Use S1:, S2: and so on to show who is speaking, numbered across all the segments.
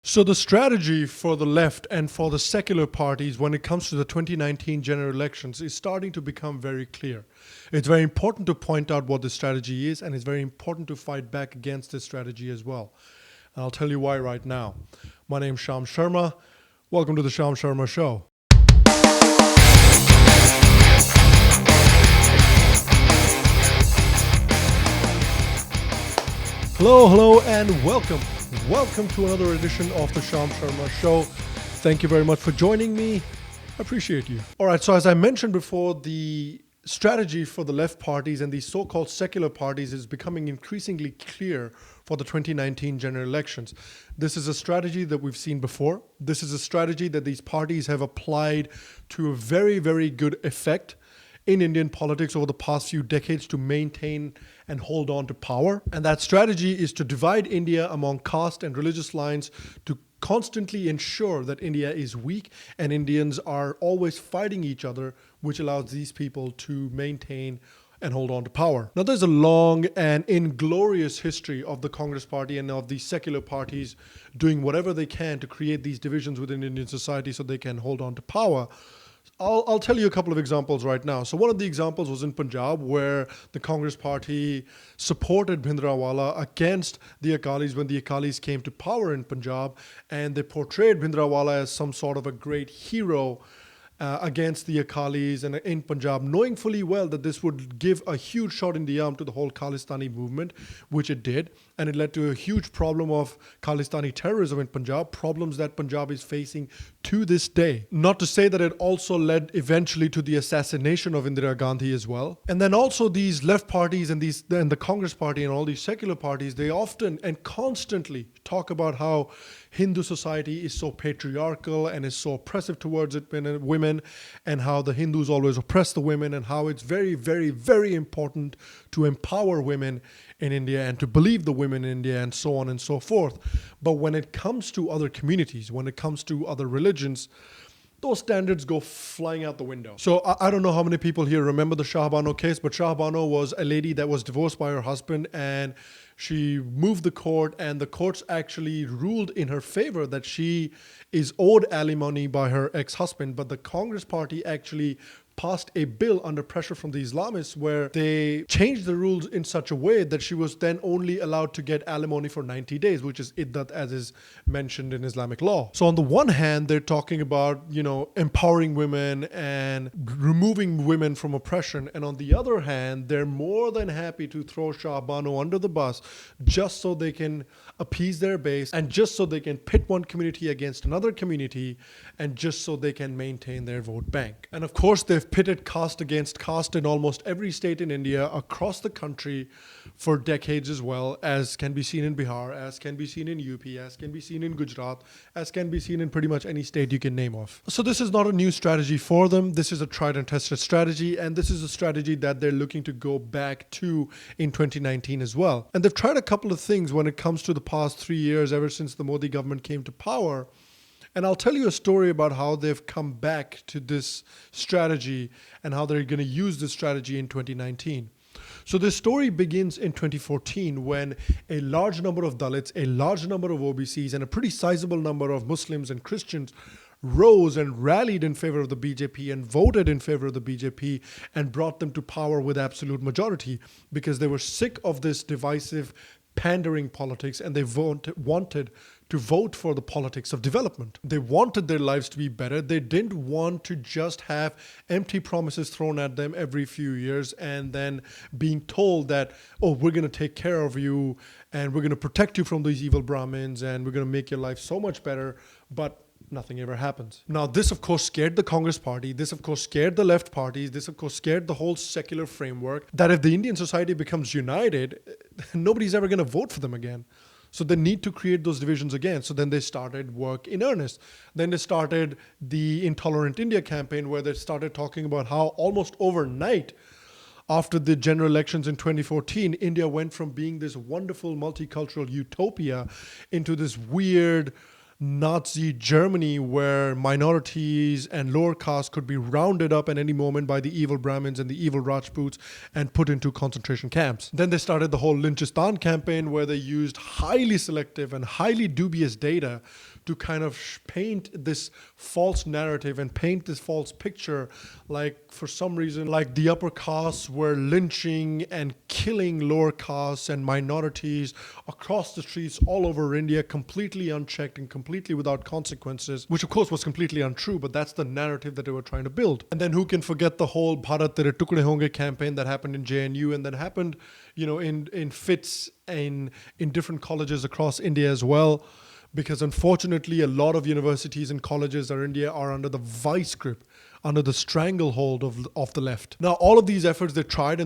S1: So the strategy for the left and for the secular parties when it comes to the 2019 general elections is starting to become very clear. It's very important to point out what the strategy is, and it's very important to fight back against this strategy as well. And I'll tell you why right now. My name's Sham Sharma. Welcome to the Sham Sharma Show. Hello, and welcome. Welcome to another edition of the Sham Sharma Show. Thank you very much for joining me. I appreciate you. All right, so as I mentioned before, the strategy for the left parties and these so-called secular parties is becoming increasingly clear for the 2019 general elections. This is a strategy that we've seen before. This is a strategy that these parties have applied to a very, very good effect in Indian politics over the past few decades to maintain and hold on to power. And that strategy is to divide India among caste and religious lines to constantly ensure that India is weak and Indians are always fighting each other, which allows these people to maintain and hold on to power. Now, there's a long and inglorious history of the Congress Party and of these secular parties doing whatever they can to create these divisions within Indian society so they can hold on to power. I'll tell you a couple of examples right now. So one of the examples was in Punjab, where the Congress Party supported Bhindranwala against the Akalis when the Akalis came to power in Punjab, and they portrayed Bhindranwala as some sort of a great hero against the Akalis and in Punjab, knowing fully well that this would give a huge shot in the arm to the whole Khalistani movement, which it did. And it led to a huge problem of Khalistani terrorism in Punjab, problems that Punjab is facing to this day. Not to say that it also led eventually to the assassination of Indira Gandhi as well. And then also these left parties and the Congress Party and all these secular parties, they often and constantly talk about how Hindu society is so patriarchal and is so oppressive towards women, and how the Hindus always oppress the women, and how it's very, very, very important to empower women in India and to believe the women in India and so on and so forth. But when it comes to other communities, when it comes to other religions, those standards go flying out the window. So I don't know how many people here remember the Shah Bano case, but Shah Bano was a lady that was divorced by her husband, and she moved the court, and the courts actually ruled in her favor that she is owed alimony by her ex-husband. But the Congress Party actually passed a bill under pressure from the Islamists where they changed the rules in such a way that she was then only allowed to get alimony for 90 days, which is iddat as is mentioned in Islamic law. So on the one hand, they're talking about, empowering women and removing women from oppression. And on the other hand, they're more than happy to throw Shah Bano under the bus just so they can appease their base and just so they can pit one community against another community and just so they can maintain their vote bank. And of course, they've pitted caste against caste in almost every state in India across the country for decades, as well as can be seen in Bihar, as can be seen in UP, as can be seen in Gujarat, as can be seen in pretty much any state you can name off. So this is not a new strategy for them. This is a tried and tested strategy, and this is a strategy that they're looking to go back to in 2019 as well. And they've tried a couple of things when it comes to the past 3 years, ever since the Modi government came to power. And I'll tell you a story about how they've come back to this strategy and how they're going to use this strategy in 2019. So this story begins in 2014 when a large number of Dalits, a large number of OBCs, and a pretty sizable number of Muslims and Christians rose and rallied in favor of the BJP and voted in favor of the BJP and brought them to power with absolute majority because they were sick of this divisive pandering politics, and they wanted to vote for the politics of development. They wanted their lives to be better. They didn't want to just have empty promises thrown at them every few years and then being told that, oh, we're going to take care of you and we're going to protect you from these evil Brahmins and we're going to make your life so much better, but nothing ever happens. Now, this, of course, scared the Congress Party. This, of course, scared the left parties. This, of course, scared the whole secular framework that if the Indian society becomes united, nobody's ever going to vote for them again. So they need to create those divisions again. So then they started work in earnest. Then they started the Intolerant India campaign, where they started talking about how almost overnight, after the general elections in 2014, India went from being this wonderful multicultural utopia into this weird Nazi Germany where minorities and lower castes could be rounded up at any moment by the evil Brahmins and the evil Rajputs and put into concentration camps. Then they started the whole Lynchistan campaign where they used highly selective and highly dubious data to kind of paint this false narrative and paint this false picture, like for some reason, like the upper castes were lynching and killing lower castes and minorities across the streets all over India, completely unchecked and completely without consequences, which of course was completely untrue, but that's the narrative that they were trying to build. And then who can forget the whole Bharat Tere Tukde Honge campaign that happened in JNU and that happened, in fits in different colleges across India as well, because unfortunately a lot of universities and colleges in India are under the vice grip, under the stranglehold of the left. Now, all of these efforts they tried,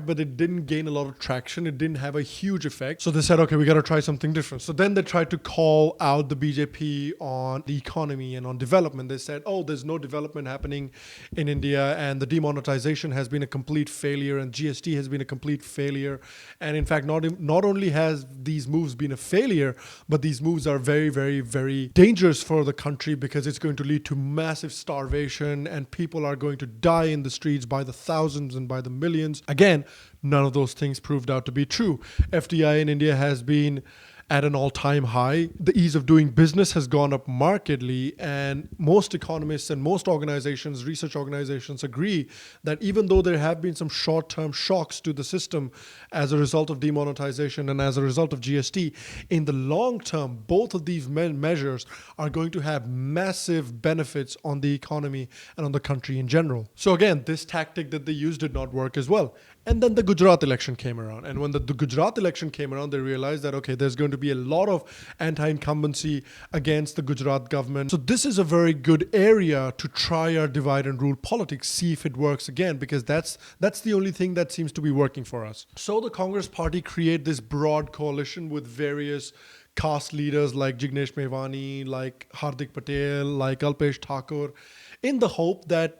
S1: but it didn't gain a lot of traction. It didn't have a huge effect. So they said, okay, we got to try something different. So then they tried to call out the BJP on the economy and on development. They said, oh, there's no development happening in India, and the demonetization has been a complete failure, and GST has been a complete failure. And in fact, not only has these moves been a failure, but these moves are very, very, very dangerous for the country, because it's going to lead to massive starvation, and people are going to die in the streets by the thousands and by the millions. Again, none of those things proved out to be true. FDI in India has been at an all-time high. The ease of doing business has gone up markedly, and most economists and most organizations, research organizations, agree that even though there have been some short-term shocks to the system as a result of demonetization and as a result of GST, in the long term, both of these measures are going to have massive benefits on the economy and on the country in general. So again, this tactic that they used did not work as well. And then the Gujarat election came around. And when the Gujarat election came around, they realized that, okay, there's going to be a lot of anti-incumbency against the Gujarat government. So this is a very good area to try our divide and rule politics, see if it works again, because that's the only thing that seems to be working for us. So the Congress party create this broad coalition with various caste leaders like Jignesh Mevani, like Hardik Patel, like Alpesh Thakur, in the hope that,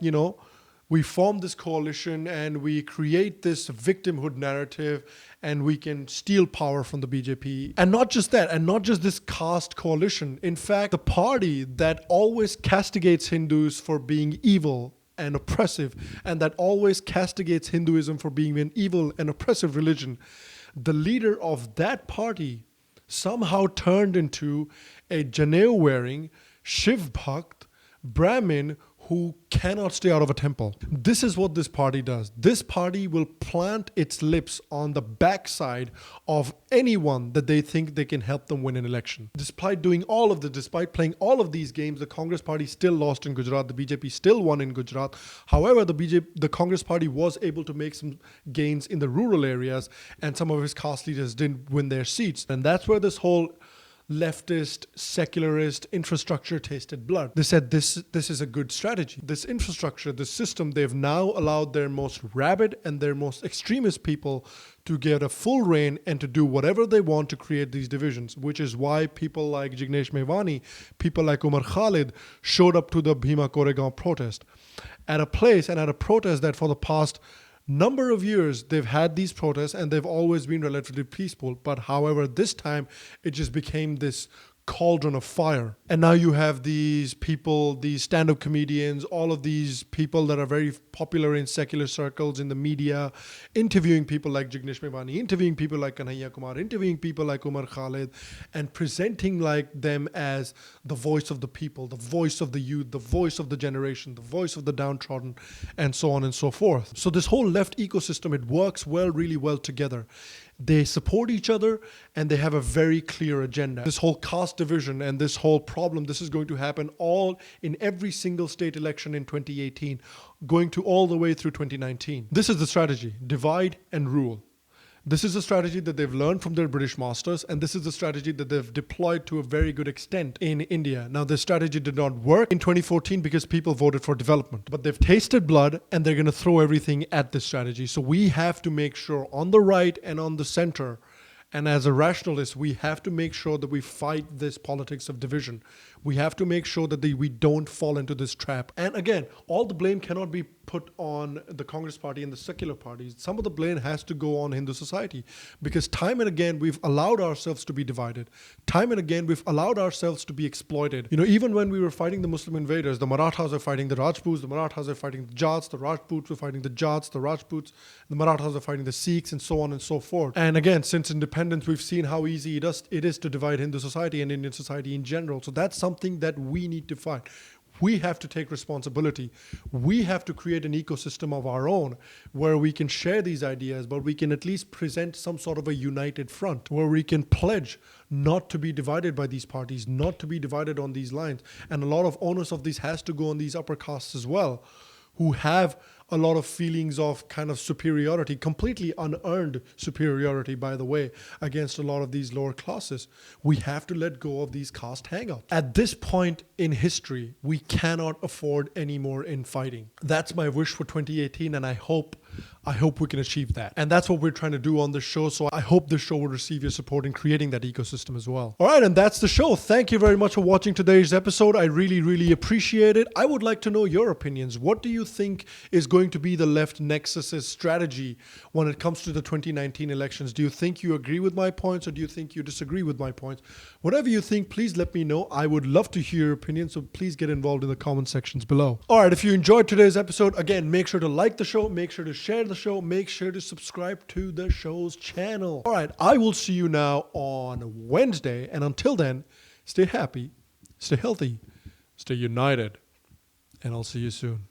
S1: we form this coalition and we create this victimhood narrative and we can steal power from the BJP. And not just that, and not just this caste coalition. In fact, the party that always castigates Hindus for being evil and oppressive, and that always castigates Hinduism for being an evil and oppressive religion, the leader of that party somehow turned into a Janev-wearing, Shiv Bhakt, Brahmin who cannot stay out of a temple. This is what this party does. This party will plant its lips on the backside of anyone that they think they can help them win an election. Despite doing all of this, despite playing all of these games, the Congress party still lost in Gujarat. The BJP still won in Gujarat. However, the Congress party was able to make some gains in the rural areas, and some of its caste leaders didn't win their seats. And that's where this whole leftist, secularist infrastructure tasted blood. They said this is a good strategy. This infrastructure, this system, they've now allowed their most rabid and their most extremist people to get a full reign and to do whatever they want to create these divisions, which is why people like Jignesh Mevani, people like Umar Khalid showed up to the Bhima Koregaon protest at a place and at a protest that for the past number of years they've had these protests and they've always been relatively peaceful, but however this time it just became this cauldron of fire. And now you have these people, these stand-up comedians, all of these people that are very popular in secular circles, in the media, interviewing people like Jignesh Mevani, interviewing people like Kanhaiya Kumar, interviewing people like Umar Khalid, and presenting like them as the voice of the people, the voice of the youth, the voice of the generation, the voice of the downtrodden, and so on and so forth. So this whole left ecosystem, it works really well together. They support each other and they have a very clear agenda. This whole caste division and this whole problem, this is going to happen all in every single state election in 2018, going to all the way through 2019. This is the strategy: divide and rule. This is a strategy that they've learned from their British masters, and this is the strategy that they've deployed to a very good extent in India. Now, this strategy did not work in 2014 because people voted for development, but they've tasted blood and they're going to throw everything at this strategy. So we have to make sure on the right and on the center, and as a rationalist, we have to make sure that we fight this politics of division. We have to make sure that we don't fall into this trap. And again, all the blame cannot be put on the Congress party and the secular parties. Some of the blame has to go on Hindu society, because time and again, we've allowed ourselves to be divided. Time and again, we've allowed ourselves to be exploited. Even when we were fighting the Muslim invaders, the Marathas are fighting the Rajputs, the Marathas are fighting the Jats, the Rajputs are fighting the Jats, the Rajputs, the Marathas are fighting the Sikhs, and so on and so forth. And again, since independence, independence, we've seen how easy it is to divide Hindu society and Indian society in general. So that's something that we need to fight. We have to take responsibility. We have to create an ecosystem of our own where we can share these ideas, but we can at least present some sort of a united front where we can pledge not to be divided by these parties, not to be divided on these lines. And a lot of onus of this has to go on these upper castes as well, who have a lot of feelings of kind of superiority, completely unearned superiority, by the way, against a lot of these lower classes. We have to let go of these caste hang-ups. At this point in history, we cannot afford any more infighting. That's my wish for 2018, and I hope we can achieve that. And that's what we're trying to do on this show. So I hope this show will receive your support in creating that ecosystem as well. All right, and that's the show. Thank you very much for watching today's episode. I really, really appreciate it. I would like to know your opinions. What do you think is going to be the left nexus's strategy when it comes to the 2019 elections? Do you think you agree with my points, or do you think you disagree with my points? Whatever you think, please let me know. I would love to hear your opinion, so please get involved in the comment sections below. All right, if you enjoyed today's episode, again, make sure to like the show, make sure to share the show, make sure to subscribe to the show's channel. All right, I will see you now on Wednesday, and until then, stay happy, stay healthy, stay united, and I'll see you soon.